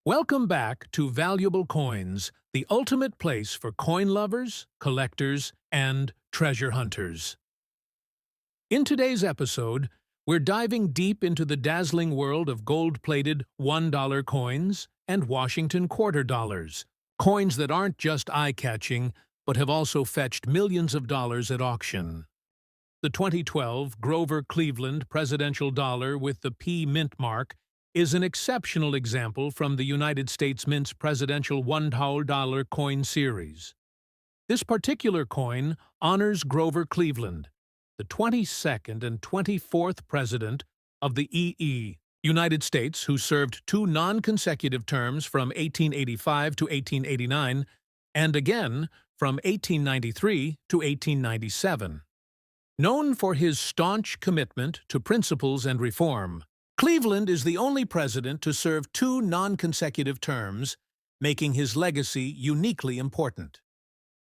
Welcome back to Valuable Coins, the ultimate place for coin lovers, collectors, and treasure hunters. In today's episode, we're diving deep into the dazzling world of gold-plated $1 coins and Washington quarter dollars, coins that aren't just eye-catching, but have also fetched millions of dollars at auction. The 2012 Grover Cleveland presidential dollar with the P mint mark is an exceptional example from the United States Mint's presidential $1 coin series. This particular coin honors Grover Cleveland, the 22nd and 24th president of the United States, who served two non-consecutive terms from 1885 to 1889 and again from 1893 to 1897. Known for his staunch commitment to principles and reform, Cleveland is the only president to serve two non-consecutive terms, making his legacy uniquely important.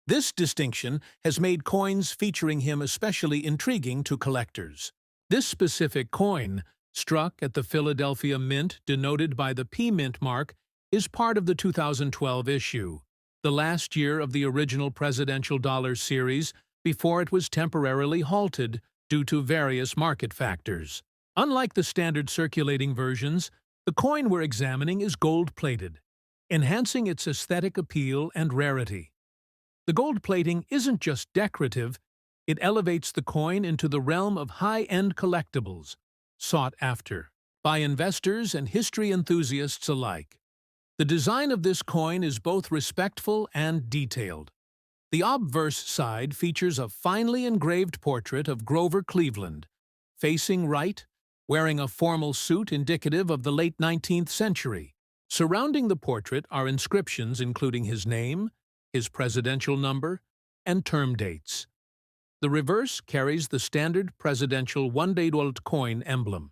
This distinction has made coins featuring him especially intriguing to collectors. This specific coin, struck at the Philadelphia Mint denoted by the P mint mark, is part of the 2012 issue, the last year of the original presidential dollar series before it was temporarily halted due to various market factors. Unlike the standard circulating versions, the coin we're examining is gold-plated, enhancing its aesthetic appeal and rarity. The gold plating isn't just decorative, it elevates the coin into the realm of high-end collectibles, sought after by investors and history enthusiasts alike. The design of this coin is both respectful and detailed. The obverse side features a finely engraved portrait of Grover Cleveland, facing right, wearing a formal suit indicative of the late 19th century. Surrounding the portrait are inscriptions including his name, his presidential number, and term dates. The reverse carries the standard presidential $1 coin emblem,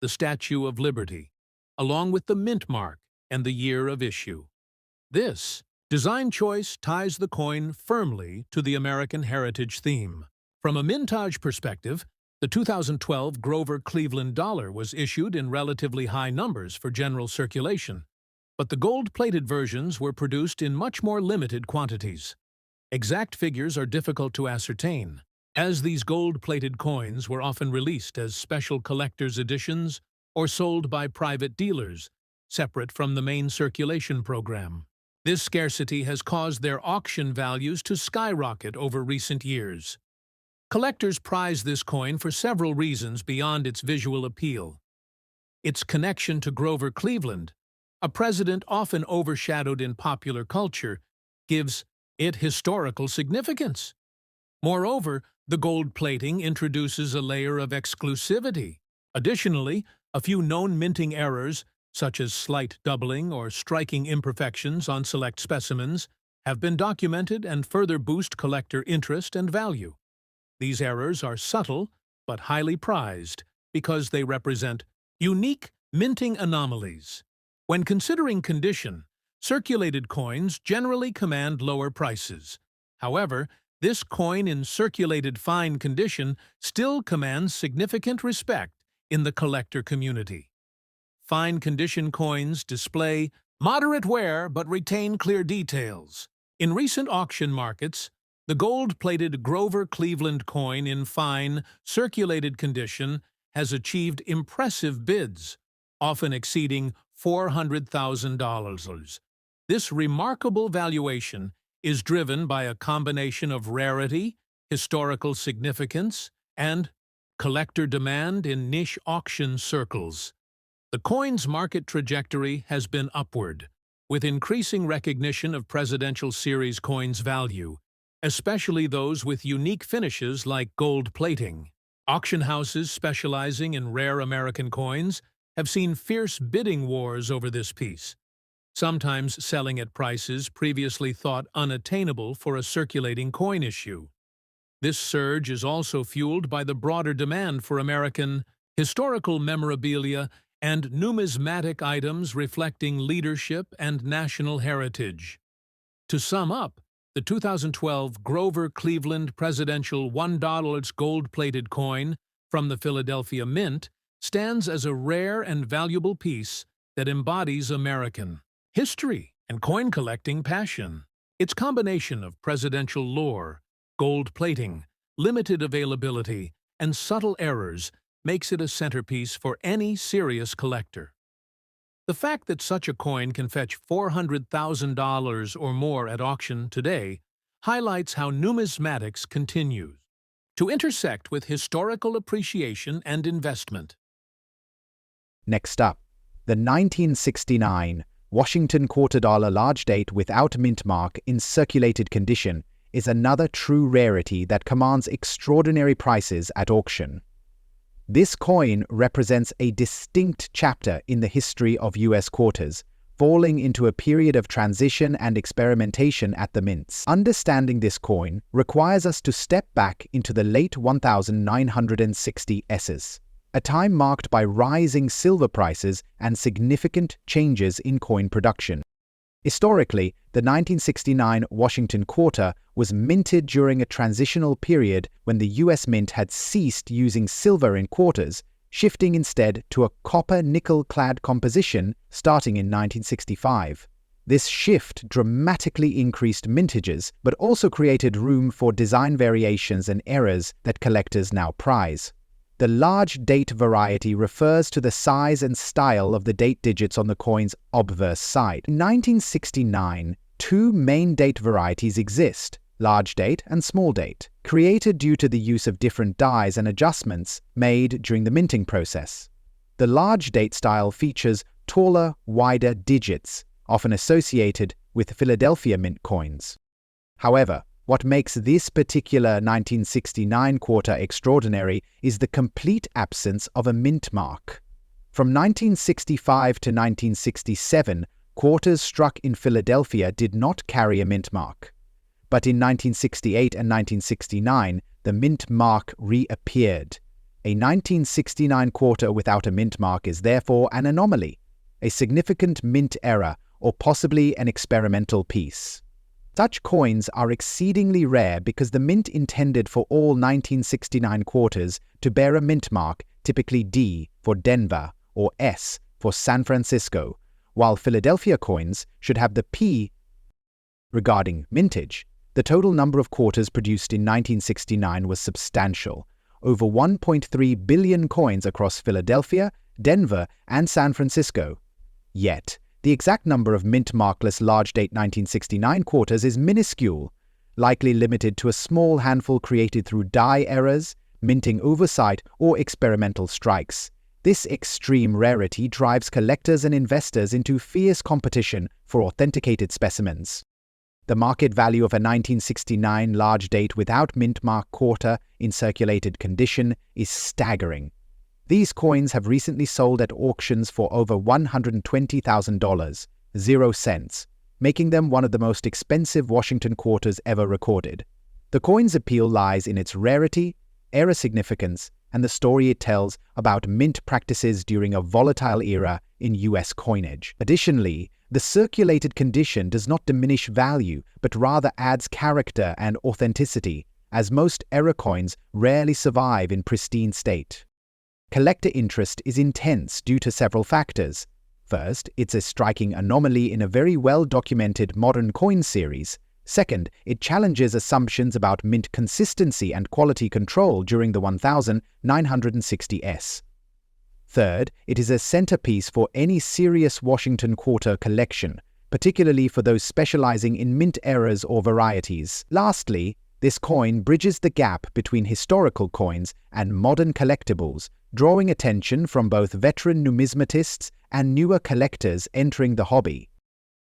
the Statue of Liberty, along with the mint mark and the year of issue. This design choice ties the coin firmly to the American heritage theme. From a mintage perspective, the 2012 Grover Cleveland dollar was issued in relatively high numbers for general circulation, but the gold-plated versions were produced in much more limited quantities. Exact figures are difficult to ascertain, as these gold-plated coins were often released as special collector's editions or sold by private dealers, separate from the main circulation program. This scarcity has caused their auction values to skyrocket over recent years. Collectors prize this coin for several reasons beyond its visual appeal. Its connection to Grover Cleveland, a president often overshadowed in popular culture, gives it historical significance. Moreover, the gold plating introduces a layer of exclusivity. Additionally, a few known minting errors, such as slight doubling or striking imperfections on select specimens, have been documented and further boost collector interest and value. These errors are subtle but highly prized because they represent unique minting anomalies. When considering condition, circulated coins generally command lower prices. However, this coin in circulated fine condition still commands significant respect in the collector community. Fine condition coins display moderate wear but retain clear details. In recent auction markets, the gold-plated Grover Cleveland coin in fine, circulated condition has achieved impressive bids, often exceeding $400,000. This remarkable valuation is driven by a combination of rarity, historical significance, and collector demand in niche auction circles. The coin's market trajectory has been upward, with increasing recognition of presidential series coins' value, especially those with unique finishes like gold plating. Auction houses specializing in rare American coins have seen fierce bidding wars over this piece, sometimes selling at prices previously thought unattainable for a circulating coin issue. This surge is also fueled by the broader demand for American historical memorabilia and numismatic items reflecting leadership and national heritage. To sum up, the 2012 Grover Cleveland presidential $1 gold-plated coin from the Philadelphia Mint stands as a rare and valuable piece that embodies American history, and coin collecting passion. Its combination of presidential lore, gold plating, limited availability, and subtle errors makes it a centerpiece for any serious collector. The fact that such a coin can fetch $400,000 or more at auction today highlights how numismatics continues to intersect with historical appreciation and investment. Next up, the 1969 Washington $quarter large date without mint mark in circulated condition is another true rarity that commands extraordinary prices at auction. This coin represents a distinct chapter in the history of U.S. quarters, falling into a period of transition and experimentation at the mints. Understanding this coin requires us to step back into the late 1960s, a time marked by rising silver prices and significant changes in coin production. Historically, the 1969 Washington quarter was minted during a transitional period when the U.S. Mint had ceased using silver in quarters, shifting instead to a copper-nickel-clad composition starting in 1965. This shift dramatically increased mintages, but also created room for design variations and errors that collectors now prize. The large date variety refers to the size and style of the date digits on the coin's obverse side. In 1969, two main date varieties exist: large date and small date, created due to the use of different dies and adjustments made during the minting process. The large date style features taller, wider digits, often associated with Philadelphia Mint coins. However, what makes this particular 1969 quarter extraordinary is the complete absence of a mint mark. From 1965 to 1967, quarters struck in Philadelphia did not carry a mint mark. But in 1968 and 1969, the mint mark reappeared. A 1969 quarter without a mint mark is therefore an anomaly, a significant mint error, or possibly an experimental piece. Such coins are exceedingly rare because the mint intended for all 1969 quarters to bear a mint mark, typically D for Denver or S for San Francisco, while Philadelphia coins should have the P. Regarding mintage, the total number of quarters produced in 1969 was substantial, over 1.3 billion coins across Philadelphia, Denver, and San Francisco. Yet, the exact number of mint-markless large-date 1969 quarters is minuscule, likely limited to a small handful created through die errors, minting oversight, or experimental strikes. This extreme rarity drives collectors and investors into fierce competition for authenticated specimens. The market value of a 1969 large date without mint mark quarter in circulated condition is staggering. These coins have recently sold at auctions for over $120,000, 0 cents, making them one of the most expensive Washington quarters ever recorded. The coin's appeal lies in its rarity, era significance, and the story it tells about mint practices during a volatile era in U.S. coinage. Additionally, the circulated condition does not diminish value, but rather adds character and authenticity, as most era coins rarely survive in pristine state. Collector interest is intense due to several factors. First, it's a striking anomaly in a very well-documented modern coin series. Second, it challenges assumptions about mint consistency and quality control during the 1960s. Third, it is a centerpiece for any serious Washington quarter collection, particularly for those specializing in mint errors or varieties. Lastly, this coin bridges the gap between historical coins and modern collectibles, drawing attention from both veteran numismatists and newer collectors entering the hobby.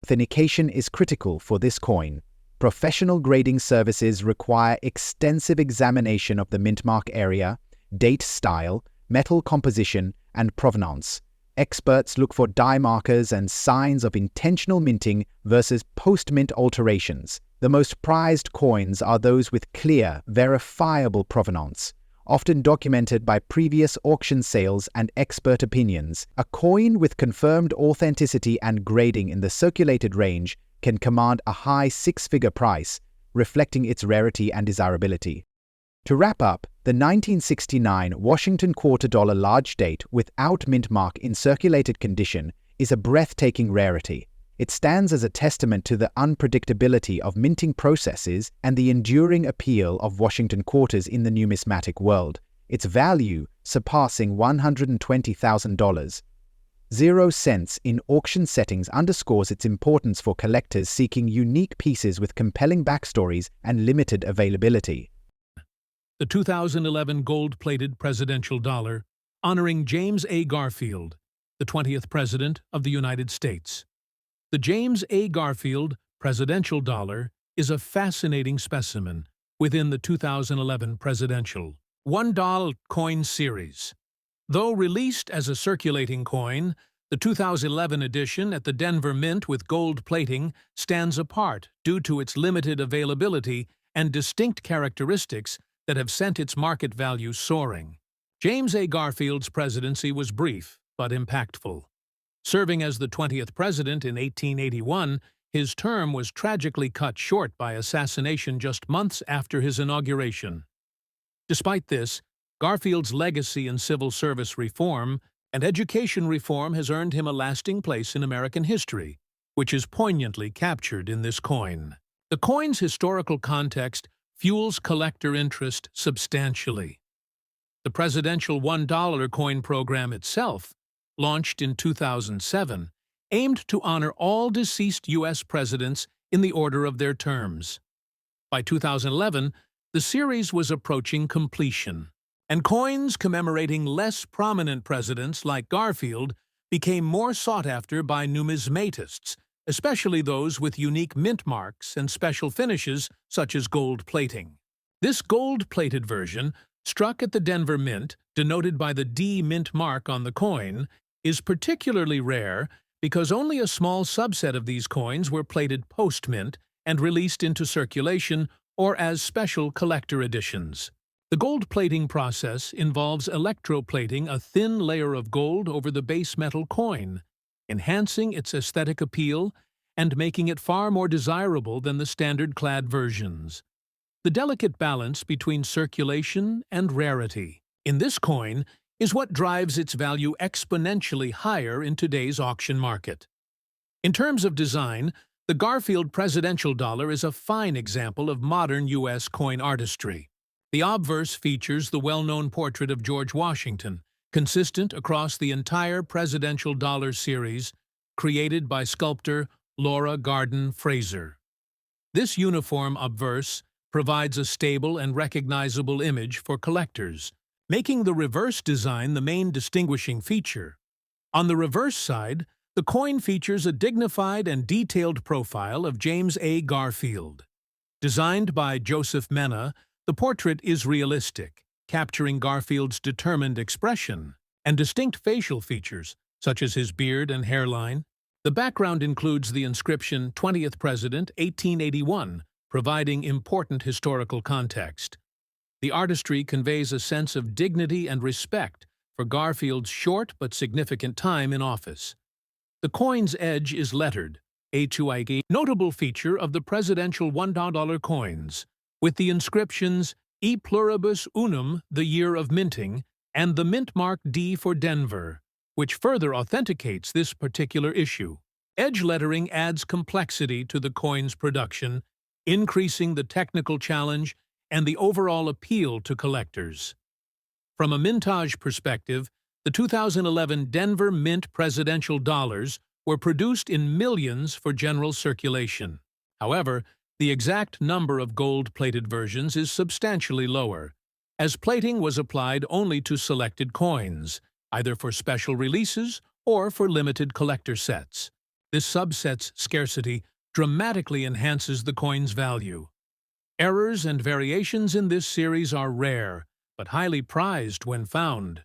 Authentication is critical for this coin. Professional grading services require extensive examination of the mint mark area, date style, metal composition, and provenance. Experts look for die markers and signs of intentional minting versus post-mint alterations. The most prized coins are those with clear, verifiable provenance, often documented by previous auction sales and expert opinions. A coin with confirmed authenticity and grading in the circulated range can command a high six-figure price, reflecting its rarity and desirability. To wrap up, the 1969 Washington $quarter large date without mint mark in circulated condition is a breathtaking rarity. It stands as a testament to the unpredictability of minting processes and the enduring appeal of Washington quarters in the numismatic world, its value surpassing $120,000. 0 cents in auction settings underscores its importance for collectors seeking unique pieces with compelling backstories and limited availability. The 2011 gold-plated presidential dollar, honoring James A. Garfield, the 20th President of the United States. The James A. Garfield presidential dollar is a fascinating specimen within the 2011 presidential $1 coin series. Though released as a circulating coin, the 2011 edition at the Denver Mint with gold plating stands apart due to its limited availability and distinct characteristics that have sent its market value soaring. James A. Garfield's presidency was brief but impactful. Serving as the 20th president in 1881, his term was tragically cut short by assassination just months after his inauguration. Despite this, Garfield's legacy in civil service reform and education reform has earned him a lasting place in American history, which is poignantly captured in this coin. The coin's historical context fuels collector interest substantially. The presidential $1 coin program itself, launched in 2007, aimed to honor all deceased U.S. presidents in the order of their terms. By 2011, the series was approaching completion, and coins commemorating less prominent presidents like Garfield became more sought after by numismatists, especially those with unique mint marks and special finishes such as gold plating. This gold-plated version, struck at the Denver Mint, denoted by the D mint mark on the coin, is particularly rare because only a small subset of these coins were plated post-mint and released into circulation or as special collector editions. The gold plating process involves electroplating a thin layer of gold over the base metal coin, enhancing its aesthetic appeal and making it far more desirable than the standard clad versions. The delicate balance between circulation and rarity in this coin is what drives its value exponentially higher in today's auction market. In terms of design, the Garfield presidential dollar is a fine example of modern U.S. coin artistry. The obverse features the well-known portrait of George Washington, consistent across the entire presidential dollar series, created by sculptor Laura Garden Fraser. This uniform obverse provides a stable and recognizable image for collectors, making the reverse design the main distinguishing feature. On the reverse side, the coin features a dignified and detailed profile of James A. Garfield. Designed by Joseph Mena, the portrait is realistic, capturing Garfield's determined expression and distinct facial features, such as his beard and hairline. The background includes the inscription 20th President, 1881, providing important historical context. The artistry conveys a sense of dignity and respect for Garfield's short but significant time in office. The coin's edge is lettered, a notable feature of the presidential $1 coins, with the inscriptions E pluribus unum, the year of minting, and the mint mark D for Denver, which further authenticates this particular issue. Edge lettering adds complexity to the coin's production, increasing the technical challenge and the overall appeal to collectors. From a mintage perspective, the 2011 Denver Mint presidential dollars were produced in millions for general circulation. However, the exact number of gold-plated versions is substantially lower, as plating was applied only to selected coins, either for special releases or for limited collector sets. This subset's scarcity dramatically enhances the coin's value. Errors and variations in this series are rare, but highly prized when found.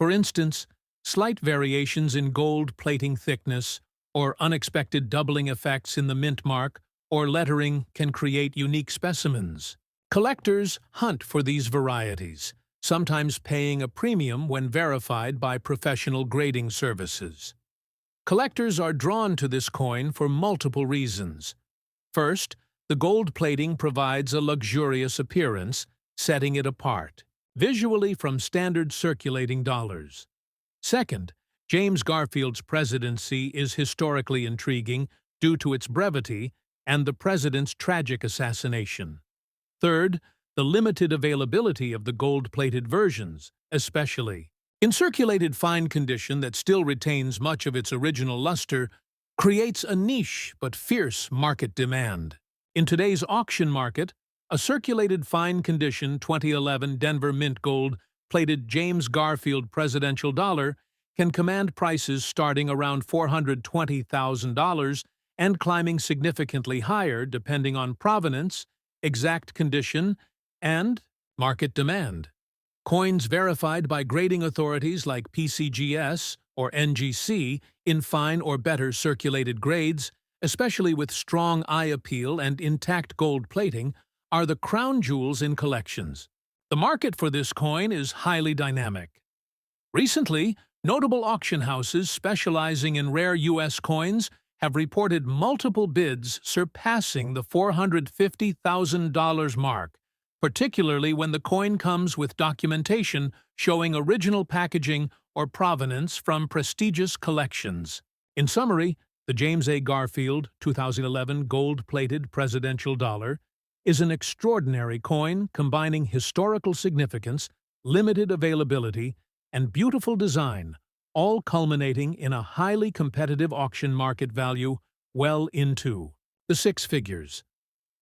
For instance, slight variations in gold plating thickness or unexpected doubling effects in the mint mark or lettering can create unique specimens. Collectors hunt for these varieties, sometimes paying a premium when verified by professional grading services. Collectors are drawn to this coin for multiple reasons. First, the gold plating provides a luxurious appearance, setting it apart visually from standard circulating dollars. Second, James Garfield's presidency is historically intriguing due to its brevity and the president's tragic assassination. Third, the limited availability of the gold-plated versions, especially. In circulated fine condition that still retains much of its original luster, creates a niche but fierce market demand. In today's auction market, a circulated fine condition 2011 Denver Mint gold-plated James Garfield presidential dollar can command prices starting around $420,000 and climbing significantly higher depending on provenance, exact condition, and market demand. Coins verified by grading authorities like PCGS or NGC in fine or better circulated grades, especially with strong eye appeal and intact gold plating, are the crown jewels in collections. The market for this coin is highly dynamic. Recently, notable auction houses specializing in rare U.S. coins have reported multiple bids surpassing the $450,000 mark, particularly when the coin comes with documentation showing original packaging or provenance from prestigious collections. In summary, the James A. Garfield 2011 gold-plated presidential dollar is an extraordinary coin combining historical significance, limited availability, and beautiful design, all culminating in a highly competitive auction market value well into the six figures.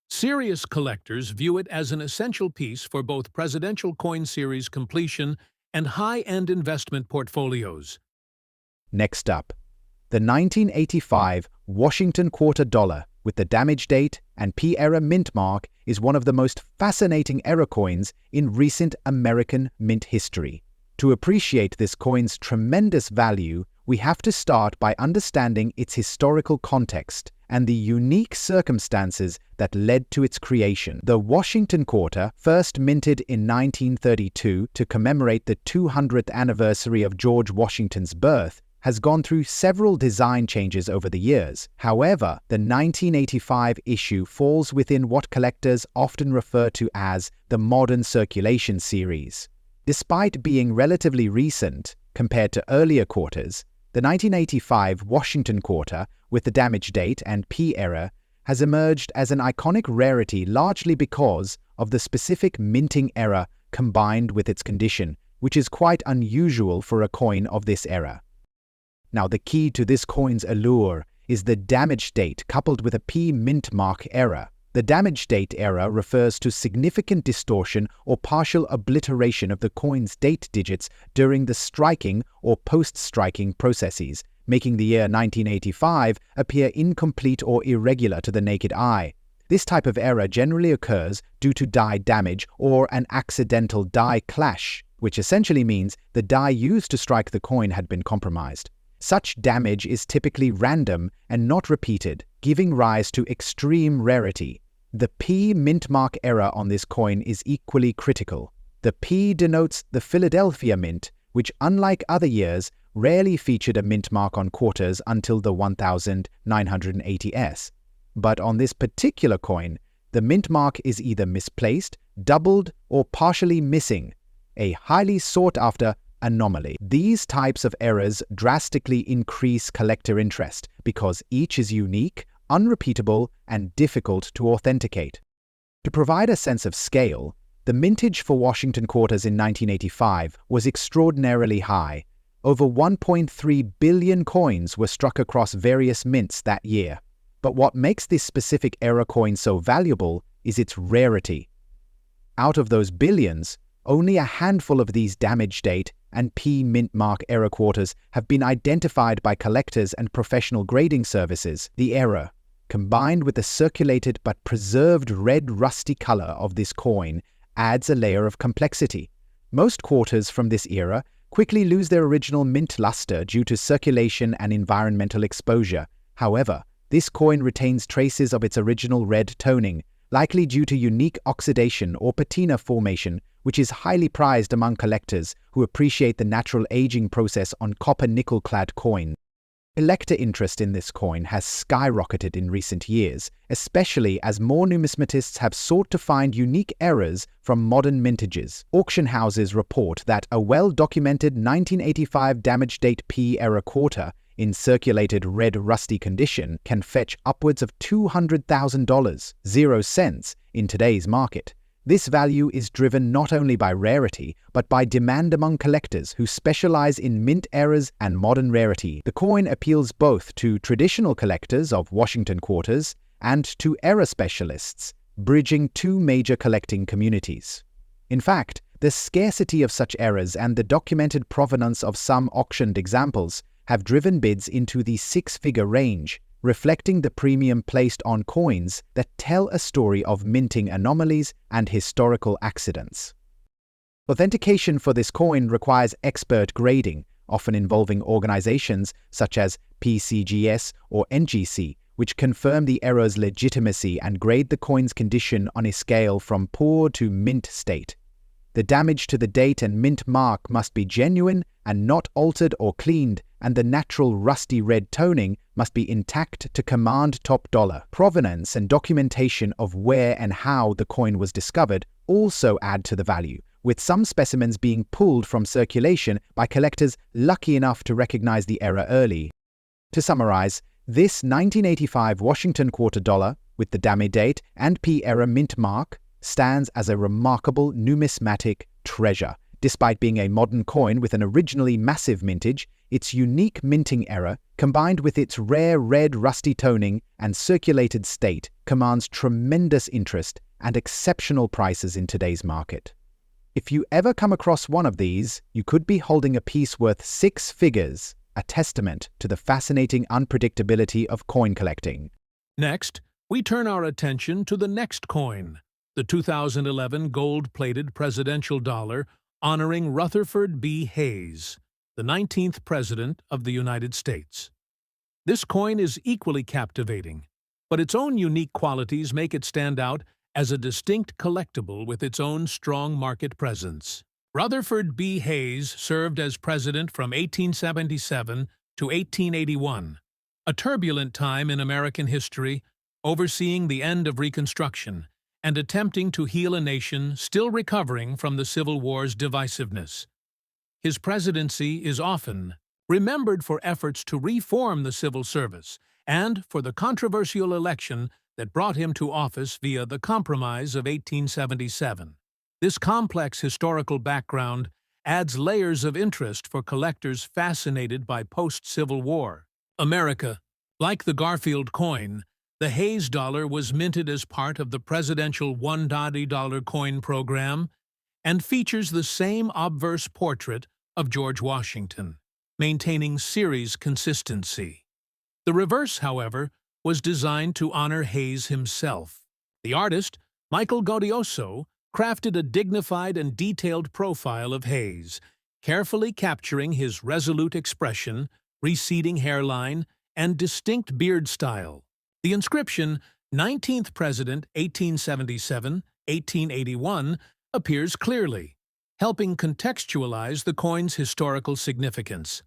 Serious collectors view it as an essential piece for both presidential coin series completion and high-end investment portfolios. Next up, the 1985 Washington Quarter Dollar with the damage date and P-era mint mark is one of the most fascinating era coins in recent American mint history. To appreciate this coin's tremendous value, we have to start by understanding its historical context and the unique circumstances that led to its creation. The Washington Quarter, first minted in 1932 to commemorate the 200th anniversary of George Washington's birth, has gone through several design changes over the years. However, the 1985 issue falls within what collectors often refer to as the modern circulation series. Despite being relatively recent compared to earlier quarters, the 1985 Washington Quarter with the damage date and P-era has emerged as an iconic rarity largely because of the specific minting era combined with its condition, which is quite unusual for a coin of this era. Now, the key to this coin's allure is the damage date coupled with a P mint mark era. The damage date era refers to significant distortion or partial obliteration of the coin's date digits during the striking or post-striking processes, making the year 1985 appear incomplete or irregular to the naked eye. This type of error generally occurs due to die damage or an accidental die clash, which essentially means the die used to strike the coin had been compromised. Such damage is typically random and not repeated, giving rise to extreme rarity. The P mint mark error on this coin is equally critical. The P denotes the Philadelphia Mint, which, unlike other years, rarely featured a mint mark on quarters until the 1980s. But on this particular coin, the mint mark is either misplaced, doubled, or partially missing, a highly sought-after anomaly. These types of errors drastically increase collector interest because each is unique, unrepeatable, and difficult to authenticate. To provide a sense of scale, the mintage for Washington Quarters in 1985 was extraordinarily high. Over 1.3 billion coins were struck across various mints that year. But what makes this specific era coin so valuable is its rarity. Out of those billions, only a handful of these damage date and P mint mark era quarters have been identified by collectors and professional grading services. The era, combined with the circulated but preserved red rusty color of this coin, adds a layer of complexity. Most quarters from this era quickly lose their original mint luster due to circulation and environmental exposure. However, this coin retains traces of its original red toning, likely due to unique oxidation or patina formation, which is highly prized among collectors who appreciate the natural aging process on copper-nickel-clad coin. Collector interest in this coin has skyrocketed in recent years, especially as more numismatists have sought to find unique errors from modern mintages. Auction houses report that a well-documented 1985 damage date P era quarter in circulated red rusty condition can fetch upwards of $200,000, 0 cents, in today's market. This value is driven not only by rarity, but by demand among collectors who specialize in mint eras and modern rarity. The coin appeals both to traditional collectors of Washington quarters and to era specialists, bridging two major collecting communities. In fact, the scarcity of such eras and the documented provenance of some auctioned examples have driven bids into the six-figure range, reflecting the premium placed on coins that tell a story of minting anomalies and historical accidents. Authentication for this coin requires expert grading, often involving organizations such as PCGS or NGC, which confirm the era's legitimacy and grade the coin's condition on a scale from poor to mint state. The damage to the date and mint mark must be genuine and not altered or cleaned, and the natural rusty red toning must be intact to command top dollar. Provenance and documentation of where and how the coin was discovered also add to the value, with some specimens being pulled from circulation by collectors lucky enough to recognize the era early. To summarize, this 1985 Washington quarter dollar, with the dame date and P-era mint mark, stands as a remarkable numismatic treasure. Despite being a modern coin with an originally massive mintage, its unique minting era, combined with its rare red rusty toning and circulated state, commands tremendous interest and exceptional prices in today's market. If you ever come across one of these, you could be holding a piece worth six figures, a testament to the fascinating unpredictability of coin collecting. Next, we turn our attention to the next coin, the 2011 gold-plated presidential dollar honoring Rutherford B. Hayes, the 19th President of the United States. This coin is equally captivating, but its own unique qualities make it stand out as a distinct collectible with its own strong market presence. Rutherford B. Hayes served as president from 1877 to 1881, a turbulent time in American history, overseeing the end of Reconstruction and attempting to heal a nation still recovering from the Civil War's divisiveness. His presidency is often remembered for efforts to reform the civil service and for the controversial election that brought him to office via the Compromise of 1877. This complex historical background adds layers of interest for collectors fascinated by post-Civil War America. Like the Garfield coin, the Hayes dollar was minted as part of the presidential $1 coin program and features the same obverse portrait of George Washington, maintaining series consistency. The reverse, however, was designed to honor Hayes himself. The artist, Michael Gaudioso, crafted a dignified and detailed profile of Hayes, carefully capturing his resolute expression, receding hairline, and distinct beard style. The inscription, 19th President 1877-1881, appears clearly, helping contextualize the coin's historical significance.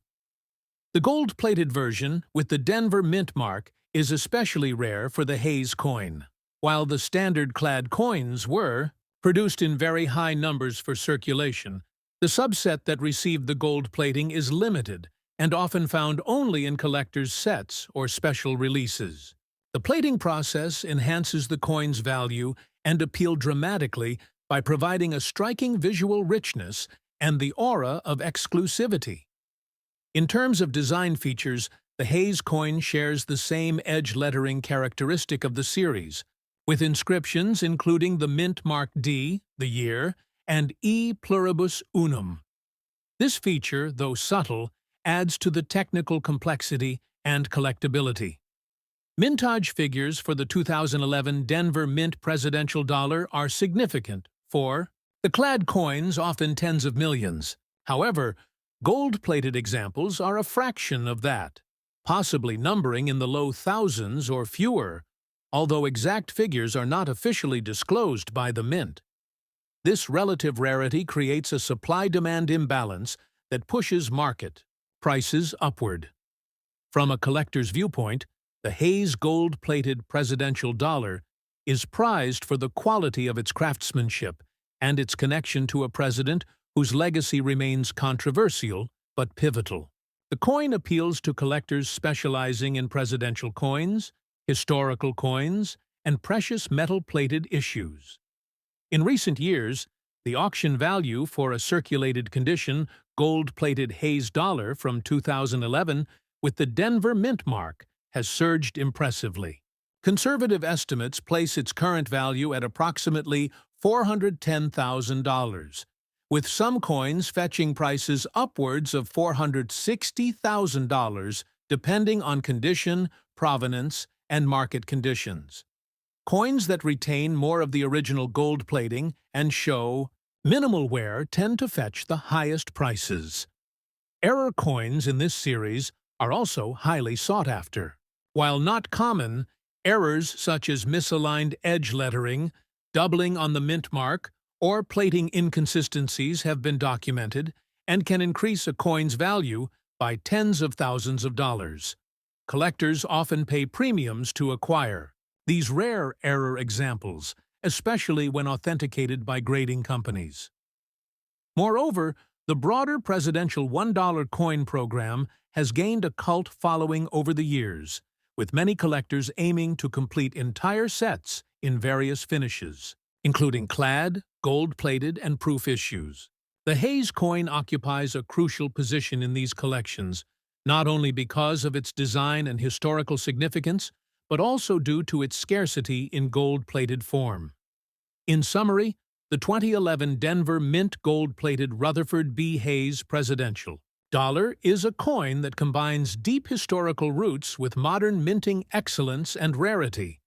The gold-plated version, with the Denver mint mark, is especially rare for the Hayes coin. While the standard-clad coins were produced in very high numbers for circulation, the subset that received the gold plating is limited and often found only in collectors' sets or special releases. The plating process enhances the coin's value and appeal dramatically by providing a striking visual richness and the aura of exclusivity. In terms of design features, the Hayes coin shares the same edge lettering characteristic of the series, with inscriptions including the mint mark D, the year, and E pluribus unum. This feature, though subtle, adds to the technical complexity and collectability. Mintage figures for the 2011 Denver Mint presidential dollar are significant for the clad coins, often tens of millions. However, gold-plated examples are a fraction of that, possibly numbering in the low thousands or fewer, although exact figures are not officially disclosed by the mint. This relative rarity creates a supply-demand imbalance that pushes market prices upward. From a collector's viewpoint, the Hayes gold-plated presidential dollar is prized for the quality of its craftsmanship and its connection to a president whose legacy remains controversial but pivotal. The coin appeals to collectors specializing in presidential coins, historical coins, and precious metal-plated issues. In recent years, the auction value for a circulated condition gold-plated Hayes dollar from 2011 with the Denver Mint mark has surged impressively. Conservative estimates place its current value at approximately $410,000, with some coins fetching prices upwards of $460,000 depending on condition, provenance, and market conditions. Coins that retain more of the original gold plating and show minimal wear tend to fetch the highest prices. Error coins in this series are also highly sought after. While not common, errors such as misaligned edge lettering, doubling on the mint mark, or plating inconsistencies have been documented and can increase a coin's value by tens of thousands of dollars. Collectors often pay premiums to acquire these rare error examples, especially when authenticated by grading companies. Moreover, the broader presidential $1 coin program has gained a cult following over the years, with many collectors aiming to complete entire sets in various finishes, including clad, gold-plated, and proof issues. The Hayes coin occupies a crucial position in these collections, not only because of its design and historical significance, but also due to its scarcity in gold-plated form. In summary, the 2011 Denver Mint gold-plated Rutherford B. Hayes Presidential dollar is a coin that combines deep historical roots with modern minting excellence and rarity.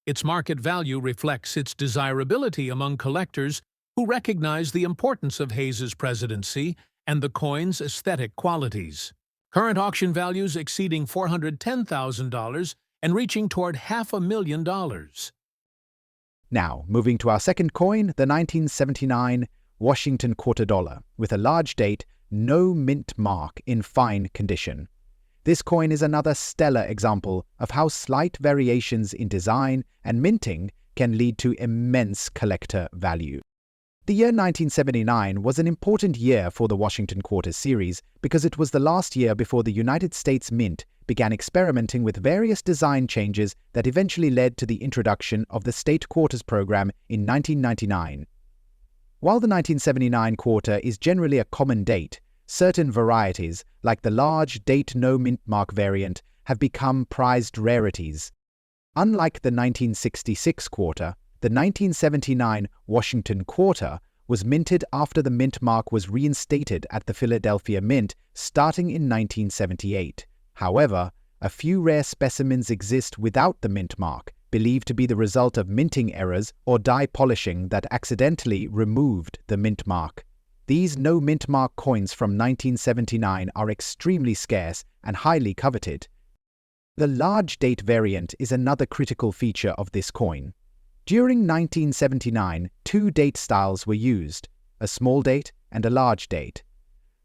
Its market value reflects its desirability among collectors who recognize the importance of Hayes's presidency and the coin's aesthetic qualities. Current auction values exceeding $410,000 and reaching toward $500,000. Now, moving to our second coin, the 1979 Washington quarter dollar, with a large date, no mint mark in fine condition. This coin is another stellar example of how slight variations in design and minting can lead to immense collector value. The year 1979 was an important year for the Washington Quarter series because it was the last year before the United States Mint began experimenting with various design changes that eventually led to the introduction of the State Quarters program in 1999. While the 1979 quarter is generally a common date, certain varieties, like the large date no mint mark variant, have become prized rarities. Unlike the 1966 quarter, the 1979 Washington quarter was minted after the mint mark was reinstated at the Philadelphia Mint starting in 1978. However, a few rare specimens exist without the mint mark, believed to be the result of minting errors or die polishing that accidentally removed the mint mark. These no mint mark coins from 1979 are extremely scarce and highly coveted. The large date variant is another critical feature of this coin. During 1979, two date styles were used, a small date and a large date.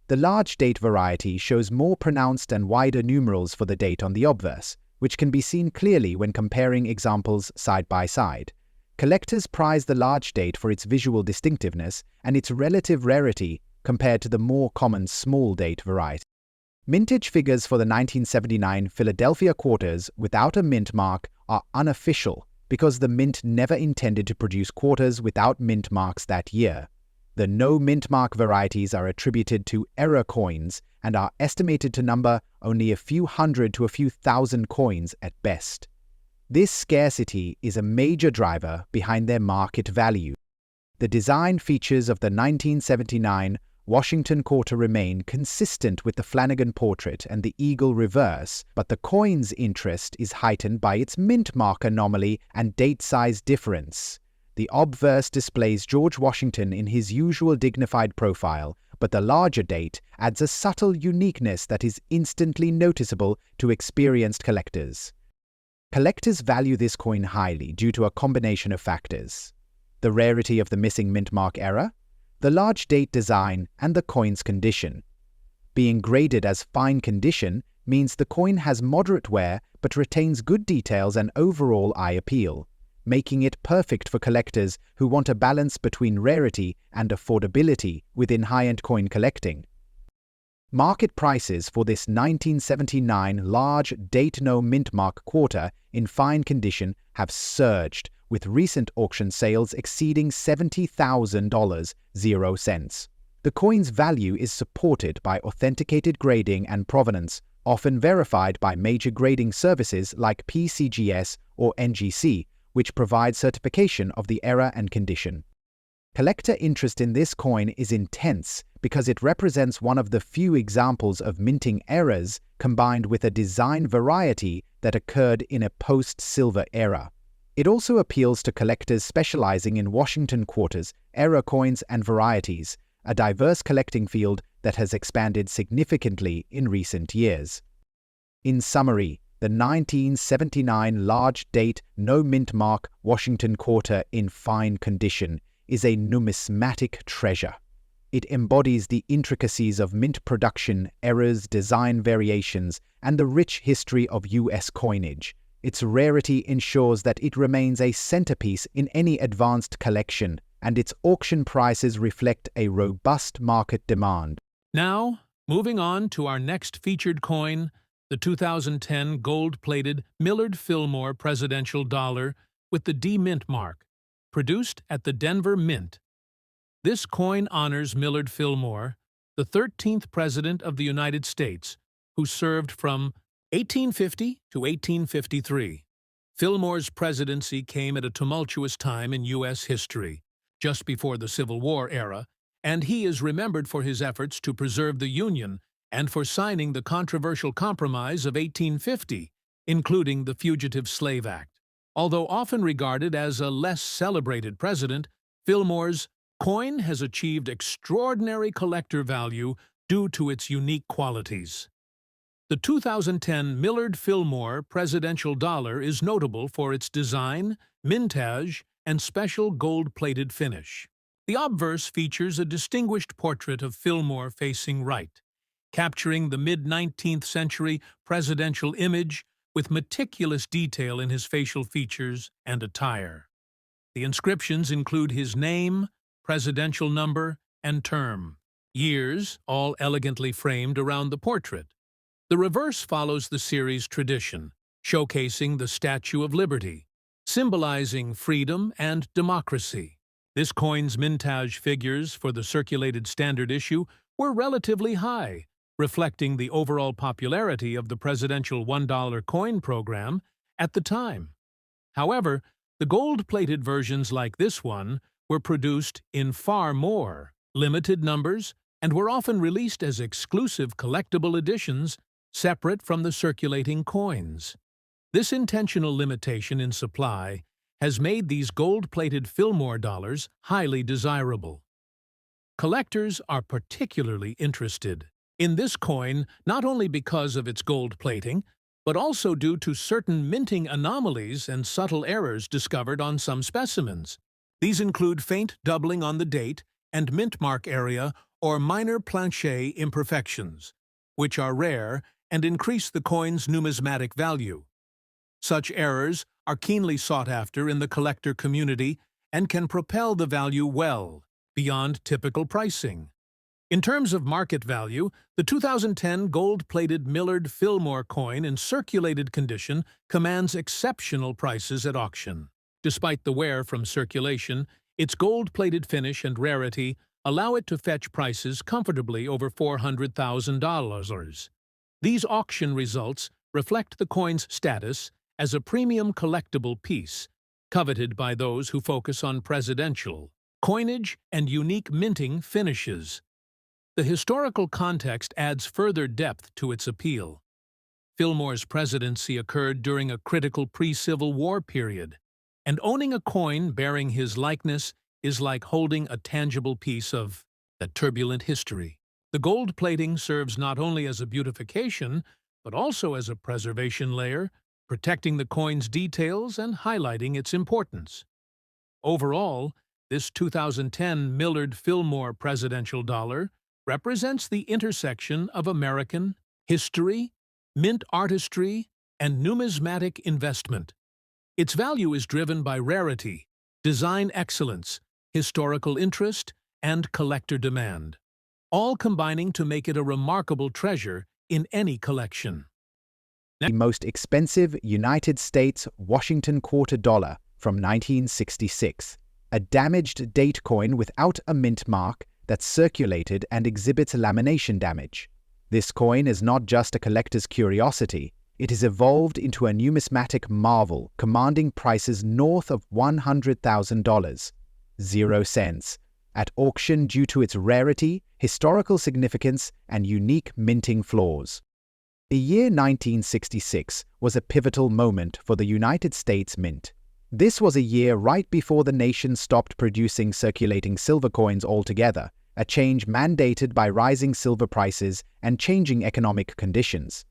The large date variety shows more pronounced and wider numerals for the date on the obverse, which can be seen clearly when comparing examples side by side. Collectors prize the large date for its visual distinctiveness and its relative rarity compared to the more common small date variety. Mintage figures for the 1979 Philadelphia quarters without a mint mark are unofficial because the mint never intended to produce quarters without mint marks that year. The no mint mark varieties are attributed to error coins and are estimated to number only a few hundred to a few thousand coins at best. This scarcity is a major driver behind their market value. The design features of the 1979 Washington quarter remain consistent with the Flanagan portrait and the eagle reverse, but the coin's interest is heightened by its mint mark anomaly and date size difference. The obverse displays George Washington in his usual dignified profile, but the larger date adds a subtle uniqueness that is instantly noticeable to experienced collectors. Collectors value this coin highly due to a combination of factors: the rarity of the missing mint mark error, the large date design, and the coin's condition. Being graded as fine condition means the coin has moderate wear but retains good details and overall eye appeal, making it perfect for collectors who want a balance between rarity and affordability within high-end coin collecting. Market prices for this 1979 large date-no-mint mark quarter in fine condition have surged, with recent auction sales exceeding $70,000. The coin's value is supported by authenticated grading and provenance, often verified by major grading services like PCGS or NGC, which provide certification of the era and condition. Collector interest in this coin is intense because it represents one of the few examples of minting errors combined with a design variety that occurred in a post-silver era. It also appeals to collectors specializing in Washington quarters, era coins, and varieties, a diverse collecting field that has expanded significantly in recent years. In summary, the 1979 large date, no mint mark Washington quarter in fine condition is a numismatic treasure. It embodies the intricacies of mint production, errors, design variations, and the rich history of U.S. coinage. Its rarity ensures that it remains a centerpiece in any advanced collection, and its auction prices reflect a robust market demand. Now, moving on to our next featured coin, the 2010 gold-plated Millard Fillmore presidential dollar with the D Mint mark, produced at the Denver Mint. This coin honors Millard Fillmore, the 13th President of the United States, who served from 1850 to 1853. Fillmore's presidency came at a tumultuous time in U.S. history, just before the Civil War era, and he is remembered for his efforts to preserve the Union and for signing the controversial Compromise of 1850, including the Fugitive Slave Act. Although often regarded as a less celebrated president, Fillmore's coin has achieved extraordinary collector value due to its unique qualities. The 2010 Millard Fillmore presidential dollar is notable for its design, mintage, and special gold-plated finish. The obverse features a distinguished portrait of Fillmore facing right, capturing the mid-19th century presidential image with meticulous detail in his facial features and attire. The inscriptions include his name, presidential number, and term. Years, all elegantly framed around the portrait. The reverse follows the series tradition, showcasing the Statue of Liberty, symbolizing freedom and democracy. This coin's mintage figures for the circulated standard issue were relatively high, reflecting the overall popularity of the presidential $1 coin program at the time. However, the gold-plated versions like this one were produced in far more limited numbers and were often released as exclusive collectible editions separate from the circulating coins. This intentional limitation in supply has made these gold-plated Fillmore dollars highly desirable. Collectors are particularly interested in this coin not only because of its gold plating, but also due to certain minting anomalies and subtle errors discovered on some specimens. These include faint doubling on the date and mint mark area or minor planchet imperfections, which are rare and increase the coin's numismatic value. Such errors are keenly sought after in the collector community and can propel the value well beyond typical pricing. In terms of market value, the 2010 gold-plated Millard Fillmore coin in circulated condition commands exceptional prices at auction. Despite the wear from circulation, its gold-plated finish and rarity allow it to fetch prices comfortably over $400,000. These auction results reflect the coin's status as a premium collectible piece, coveted by those who focus on presidential coinage and unique minting finishes. The historical context adds further depth to its appeal. Fillmore's presidency occurred during a critical pre-Civil War period, and owning a coin bearing his likeness is like holding a tangible piece of that turbulent history. The gold plating serves not only as a beautification, but also as a preservation layer, protecting the coin's details and highlighting its importance. Overall, this 2010 Millard Fillmore presidential dollar represents the intersection of American history, mint artistry, and numismatic investment. Its value is driven by rarity, design excellence, historical interest, and collector demand. all combining to make it a remarkable treasure in any collection. The most expensive United States Washington quarter dollar from 1966, a damaged date coin without a mint mark that's circulated and exhibits lamination damage. This coin is not just a collector's curiosity, it has evolved into a numismatic marvel commanding prices north of $100,000, 0 cents, at auction due to its rarity, historical significance, and unique minting flaws. The year 1966 was a pivotal moment for the United States Mint. This was a year right before the nation stopped producing circulating silver coins altogether, a change mandated by rising silver prices and changing economic conditions.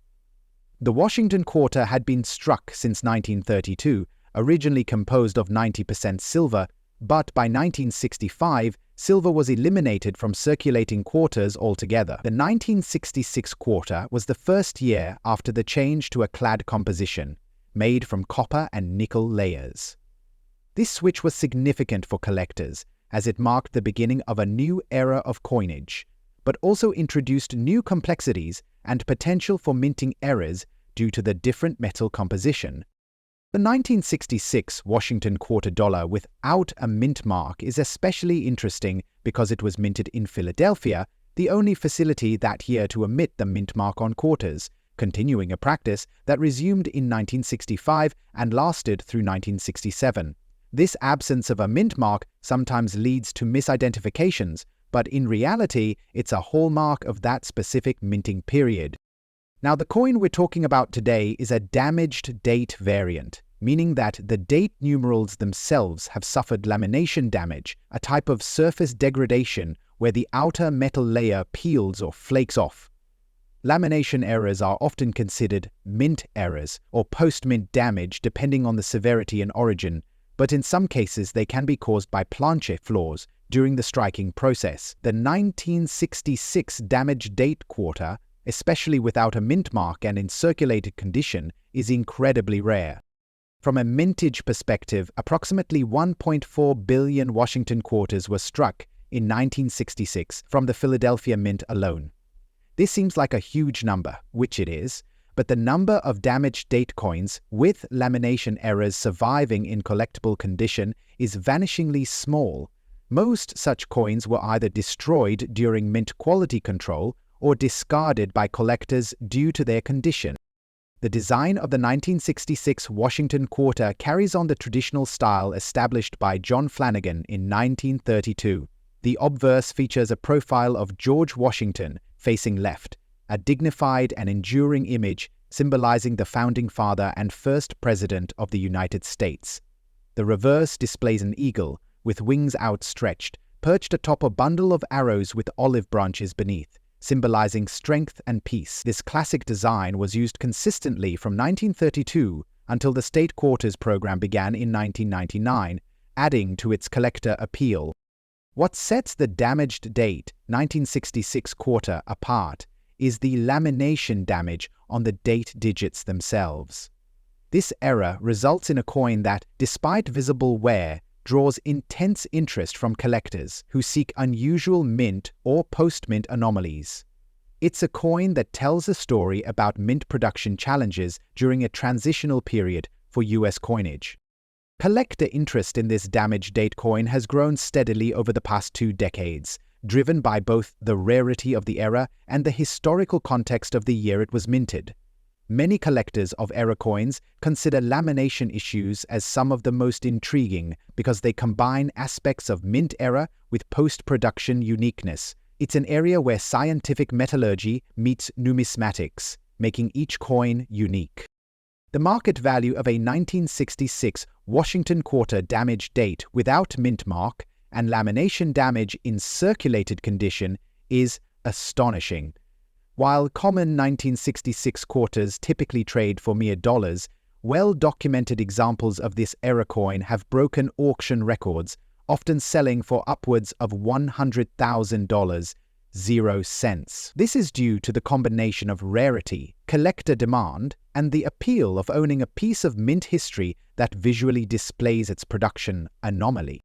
The Washington quarter had been struck since 1932, originally composed of 90% silver, but by 1965, silver was eliminated from circulating quarters altogether. The 1966 quarter was the first year after the change to a clad composition, made from copper and nickel layers. This switch was significant for collectors, as it marked the beginning of a new era of coinage, but also introduced new complexities and potential for minting errors due to the different metal composition. The 1966 Washington quarter dollar without a mint mark is especially interesting because it was minted in Philadelphia, the only facility that year to omit the mint mark on quarters, continuing a practice that resumed in 1965 and lasted through 1967. This absence of a mint mark sometimes leads to misidentifications, but in reality, it's a hallmark of that specific minting period. Now, the coin we're talking about today is a damaged date variant, meaning that the date numerals themselves have suffered lamination damage, a type of surface degradation where the outer metal layer peels or flakes off. Lamination errors are often considered mint errors or post-mint damage depending on the severity and origin, but in some cases they can be caused by planche flaws during the striking process. The 1966 damaged date quarter, especially without a mint mark and in circulated condition, is incredibly rare. From a mintage perspective, approximately 1.4 billion Washington quarters were struck in 1966 from the Philadelphia Mint alone. This seems like a huge number, which it is, but the number of damaged date coins with lamination errors surviving in collectible condition is vanishingly small. Most such coins were either destroyed during mint quality control or discarded by collectors due to their condition. The design of the 1966 Washington quarter carries on the traditional style established by John Flanagan in 1932. The obverse features a profile of George Washington facing left, a dignified and enduring image symbolizing the founding father and first president of the United States. The reverse displays an eagle, with wings outstretched, perched atop a bundle of arrows with olive branches beneath, symbolizing strength and peace. This classic design was used consistently from 1932 until the State Quarters program began in 1999, adding to its collector appeal. What sets the damaged date 1966 quarter apart is the lamination damage on the date digits themselves. This error results in a coin that, despite visible wear, draws intense interest from collectors who seek unusual mint or post-mint anomalies. It's a coin that tells a story about mint production challenges during a transitional period for U.S. coinage. Collector interest in this damaged date coin has grown steadily over the past 2 decades, driven by both the rarity of the era and the historical context of the year it was minted. Many collectors of era coins consider lamination issues as some of the most intriguing because they combine aspects of mint era with post-production uniqueness. It's an area where scientific metallurgy meets numismatics, making each coin unique. The market value of a 1966 Washington quarter damaged date without mint mark and lamination damage in circulated condition is astonishing. While common 1966 quarters typically trade for mere dollars, well-documented examples of this era coin have broken auction records, often selling for upwards of $100,000, 0 cents. This is due to the combination of rarity, collector demand, and the appeal of owning a piece of mint history that visually displays its production anomaly.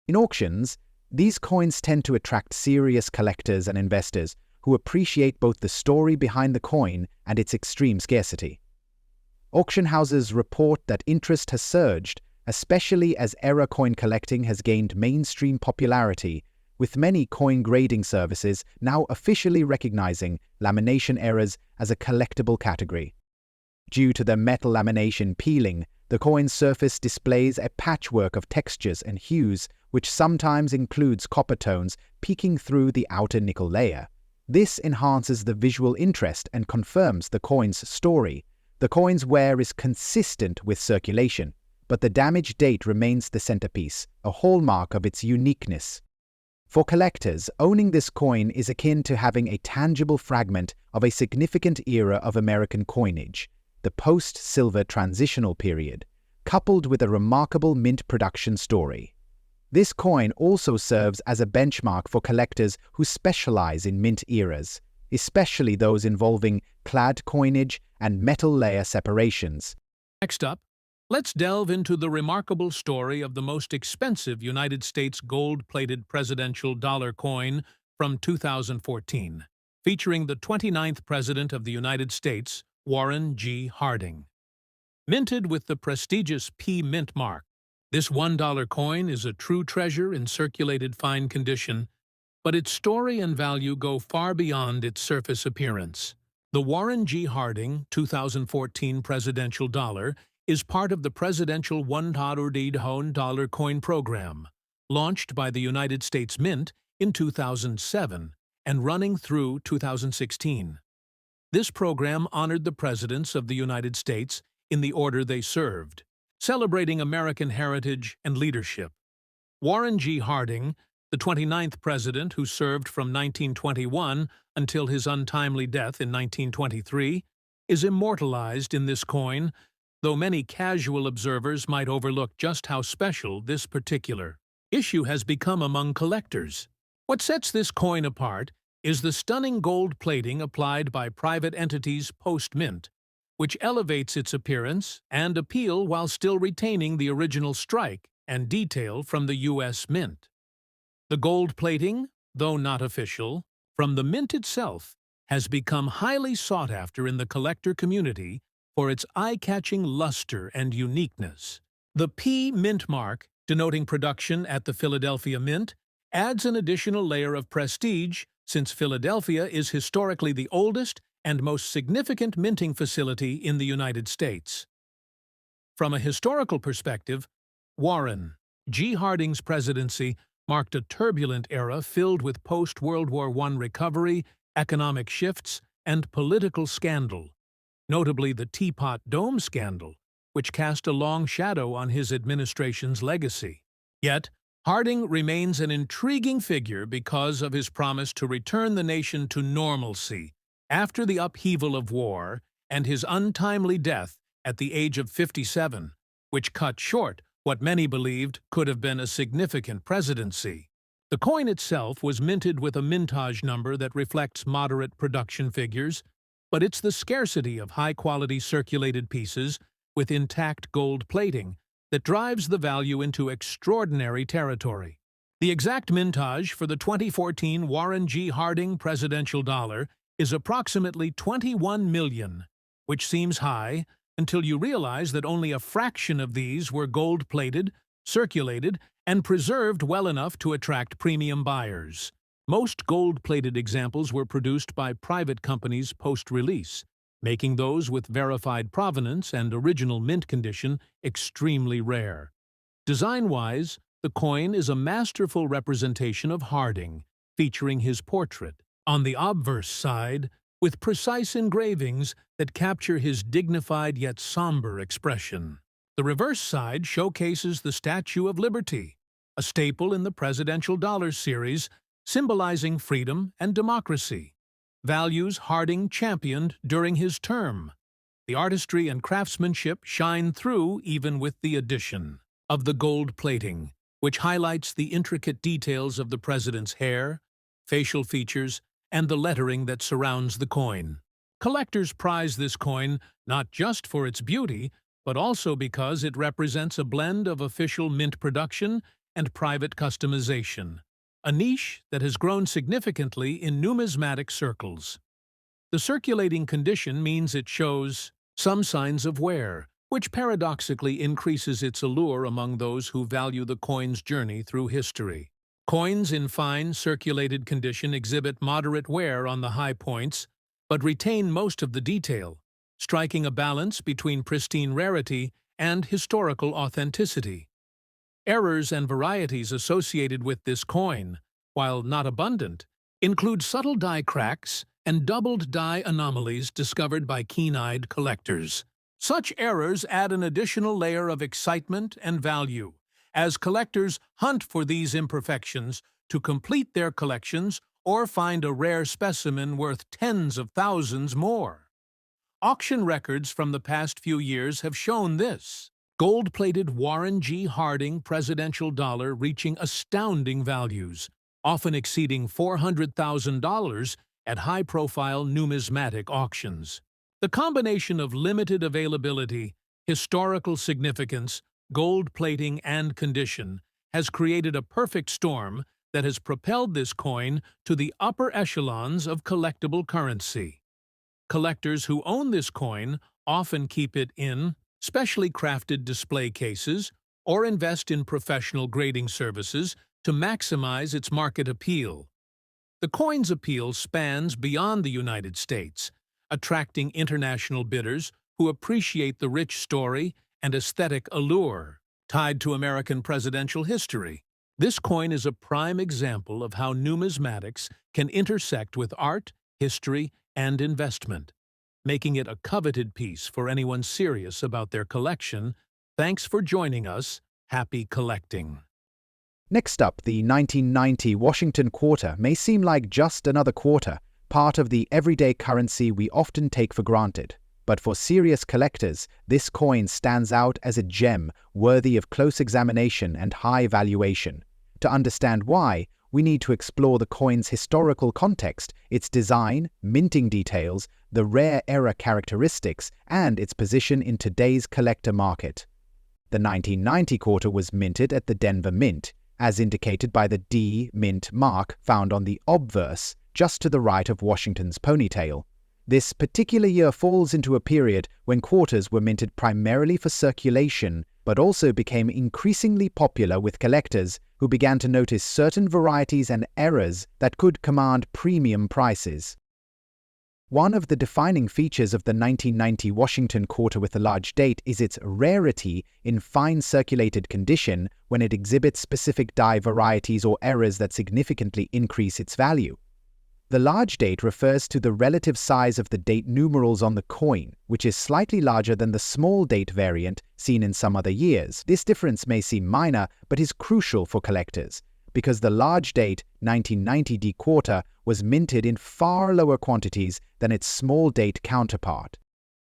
In auctions, These coins tend to attract serious collectors and investors who appreciate both the story behind the coin and its extreme scarcity. Auction houses report that interest has surged, especially as error coin collecting has gained mainstream popularity, with many coin grading services now officially recognizing lamination errors as a collectible category. Due to the metal lamination peeling, the coin's surface displays a patchwork of textures and hues, which sometimes includes copper tones peeking through the outer nickel layer. This enhances the visual interest and confirms the coin's story. The coin's wear is consistent with circulation, but the damage date remains the centerpiece, a hallmark of its uniqueness. For collectors, owning this coin is akin to having a tangible fragment of a significant era of American coinage, the post-silver transitional period, coupled with a remarkable mint production story. This coin also serves as a benchmark for collectors who specialize in mint eras, especially those involving clad coinage and metal layer separations. Next up, let's delve into the remarkable story of the most expensive United States gold-plated presidential dollar coin from 2014, featuring the 29th President of the United States, Warren G. Harding. Minted with the prestigious P Mint mark, this $1 coin is a true treasure in circulated fine condition, but its story and value go far beyond its surface appearance. The Warren G. Harding 2014 presidential dollar is part of the presidential $1 coin program, launched by the United States Mint in 2007 and running through 2016. This program honored the presidents of the United States in the order they served, celebrating American heritage and leadership. Warren G. Harding, the 29th president who served from 1921 until his untimely death in 1923, is immortalized in this coin, though many casual observers might overlook just how special this particular issue has become among collectors. What sets this coin apart is the stunning gold plating applied by private entities post-mint, which elevates its appearance and appeal while still retaining the original strike and detail from the U.S. Mint. The gold plating, though not official, from the mint itself, has become highly sought after in the collector community for its eye-catching luster and uniqueness. The P Mint mark, denoting production at the Philadelphia Mint, adds an additional layer of prestige since Philadelphia is historically the oldest and most significant minting facility in the United States. From a historical perspective, Warren G. Harding's presidency marked a turbulent era filled with post-World War I recovery, economic shifts, and political scandal, notably the Teapot Dome scandal, which cast a long shadow on his administration's legacy. Yet, Harding remains an intriguing figure because of his promise to return the nation to normalcy after the upheaval of war and his untimely death at the age of 57, which cut short what many believed could have been a significant presidency. The coin itself was minted with a mintage number that reflects moderate production figures, but it's the scarcity of high-quality circulated pieces with intact gold plating that drives the value into extraordinary territory. The exact mintage for the 2014 Warren G. Harding presidential dollar is approximately 21 million, which seems high until you realize that only a fraction of these were gold-plated, circulated, and preserved well enough to attract premium buyers. Most gold-plated examples were produced by private companies post-release, making those with verified provenance and original mint condition extremely rare. Design-wise, the coin is a masterful representation of Harding, featuring his portrait on the obverse side, with precise engravings that capture his dignified yet somber expression. The reverse side showcases the Statue of Liberty, a staple in the presidential dollar series, symbolizing freedom and democracy, values Harding championed during his term. The artistry and craftsmanship shine through even with the addition of the gold plating, which highlights the intricate details of the president's hair, facial features, and the lettering that surrounds the coin. Collectors prize this coin not just for its beauty, but also because it represents a blend of official mint production and private customization. a niche that has grown significantly in numismatic circles. The circulating condition means it shows some signs of wear, which paradoxically increases its allure among those who value the coin's journey through history. Coins in fine circulated condition exhibit moderate wear on the high points, but retain most of the detail, striking a balance between pristine rarity and historical authenticity. Errors and varieties associated with this coin, while not abundant, include subtle die cracks and doubled die anomalies discovered by keen-eyed collectors. Such errors add an additional layer of excitement and value, as collectors hunt for these imperfections to complete their collections or find a rare specimen worth tens of thousands more. Auction records from the past few years have shown this. Gold-plated Warren G. Harding presidential dollar reaching astounding values, often exceeding $400,000 at high-profile numismatic auctions. The combination of limited availability, historical significance, gold plating, and condition has created a perfect storm that has propelled this coin to the upper echelons of collectible currency. Collectors who own this coin often keep it in specially crafted display cases or invest in professional grading services to maximize its market appeal. The coin's appeal spans beyond the United States, attracting international bidders who appreciate the rich story and aesthetic allure tied to American presidential history. This coin is a prime example of how numismatics can intersect with art, history, and investment, making it a coveted piece for anyone serious about their collection. Thanks for joining us. Happy collecting! Next up, the 1990 Washington quarter may seem like just another quarter, part of the everyday currency we often take for granted. But for serious collectors, this coin stands out as a gem worthy of close examination and high valuation. To understand why, we need to explore the coin's historical context, its design, minting details, the rare era characteristics, and its position in today's collector market. The 1990 quarter was minted at the Denver Mint, as indicated by the D Mint mark found on the obverse just to the right of Washington's ponytail. This particular year falls into a period when quarters were minted primarily for circulation, but also became increasingly popular with collectors who began to notice certain varieties and errors that could command premium prices. One of the defining features of the 1990 Washington quarter with a large date is its rarity in fine circulated condition when it exhibits specific die varieties or errors that significantly increase its value. The large date refers to the relative size of the date numerals on the coin, which is slightly larger than the small date variant seen in some other years. This difference may seem minor, but is crucial for collectors, because the large date 1990 D quarter was minted in far lower quantities than its small date counterpart.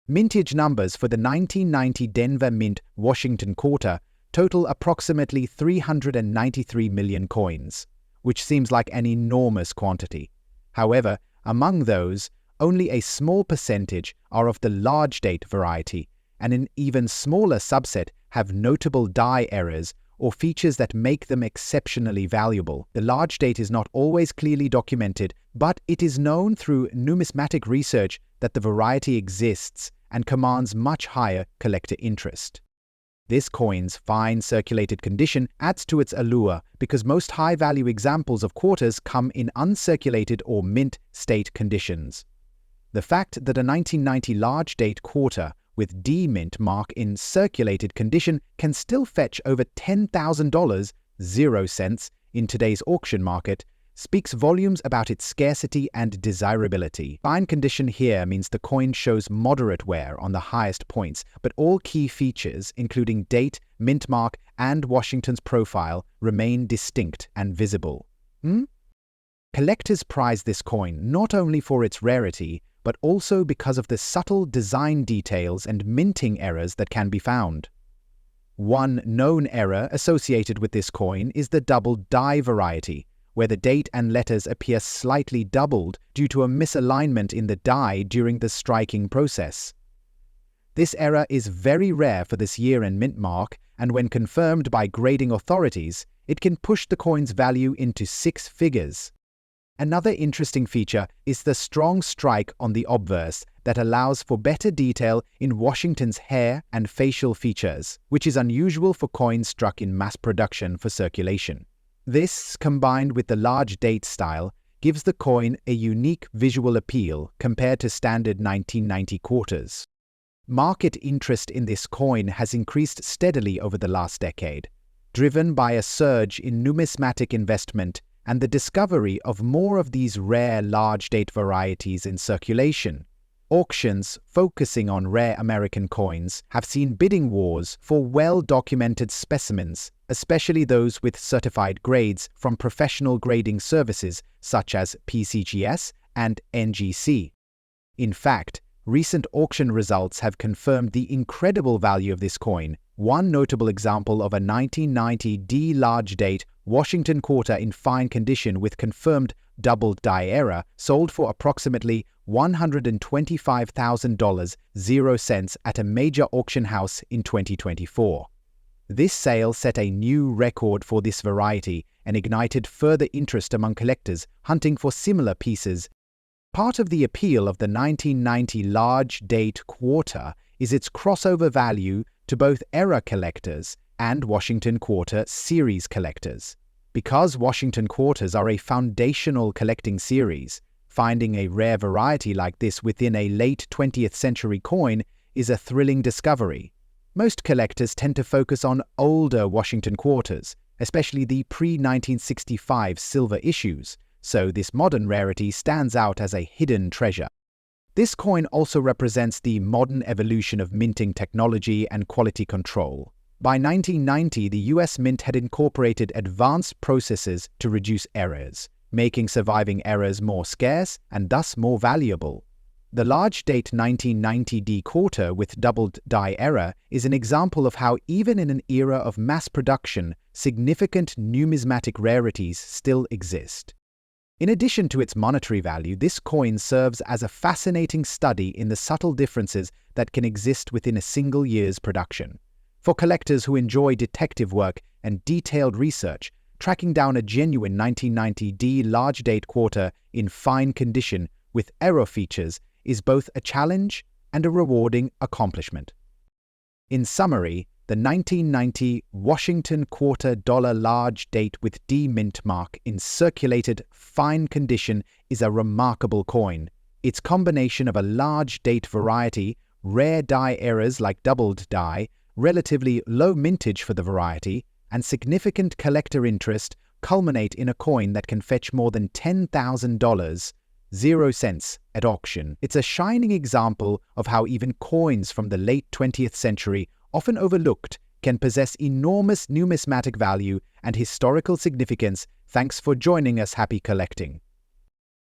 Mintage numbers for the 1990 Denver Mint Washington quarter total approximately 393 million coins, which seems like an enormous quantity. However, among those, only a small percentage are of the large date variety, and an even smaller subset have notable die errors or features that make them exceptionally valuable. The large date is not always clearly documented, but it is known through numismatic research that the variety exists and commands much higher collector interest. This coin's fine circulated condition adds to its allure because most high-value examples of quarters come in uncirculated or mint state conditions. The fact that a 1990 large date quarter with D Mint mark in circulated condition can still fetch over $10,000, 0 cents, in today's auction market speaks volumes about its scarcity and desirability. Fine condition here means the coin shows moderate wear on the highest points, but all key features, including date, mint mark, and Washington's profile, remain distinct and visible. Collectors prize this coin not only for its rarity, but also because of the subtle design details and minting errors that can be found. One known error associated with this coin is the double die variety, where the date and letters appear slightly doubled due to a misalignment in the die during the striking process. This error is very rare for this year and mint mark, and when confirmed by grading authorities, it can push the coin's value into six figures. Another interesting feature is the strong strike on the obverse that allows for better detail in Washington's hair and facial features, which is unusual for coins struck in mass production for circulation. This, combined with the large date style, gives the coin a unique visual appeal compared to standard 1990 quarters. Market interest in this coin has increased steadily over the last decade, driven by a surge in numismatic investment and the discovery of more of these rare large-date varieties in circulation. Auctions focusing on rare American coins have seen bidding wars for well-documented specimens, especially those with certified grades from professional grading services such as PCGS and NGC. In fact, recent auction results have confirmed the incredible value of this coin. One notable example of a 1990 D large date Washington quarter in fine condition with confirmed doubled die error sold for approximately $125,000 at a major auction house in 2024. This sale set a new record for this variety and ignited further interest among collectors hunting for similar pieces. Part of the appeal of the 1990 large date quarter is its crossover value to both era collectors and Washington Quarter series collectors. Because Washington Quarters are a foundational collecting series, finding a rare variety like this within a late 20th century coin is a thrilling discovery. Most collectors tend to focus on older Washington Quarters, especially the pre-1965 silver issues, so this modern rarity stands out as a hidden treasure. This coin also represents the modern evolution of minting technology and quality control. By 1990, the US Mint had incorporated advanced processes to reduce errors, making surviving errors more scarce and thus more valuable. The large date 1990 D quarter with doubled die error is an example of how even in an era of mass production, significant numismatic rarities still exist. In addition to its monetary value, this coin serves as a fascinating study in the subtle differences that can exist within a single year's production. For collectors who enjoy detective work and detailed research, tracking down a genuine 1990 D large date quarter in fine condition with error features is both a challenge and a rewarding accomplishment. In summary, the 1990 Washington Quarter dollar large date with D mint mark in circulated fine condition is a remarkable coin. Its combination of a large date variety, rare die errors like doubled die, relatively low mintage for the variety, and significant collector interest culminate in a coin that can fetch more than $10,000, 0 cents, at auction. It's a shining example of how even coins from the late 20th century, often overlooked, can possess enormous numismatic value and historical significance. Thanks for joining us. Happy collecting!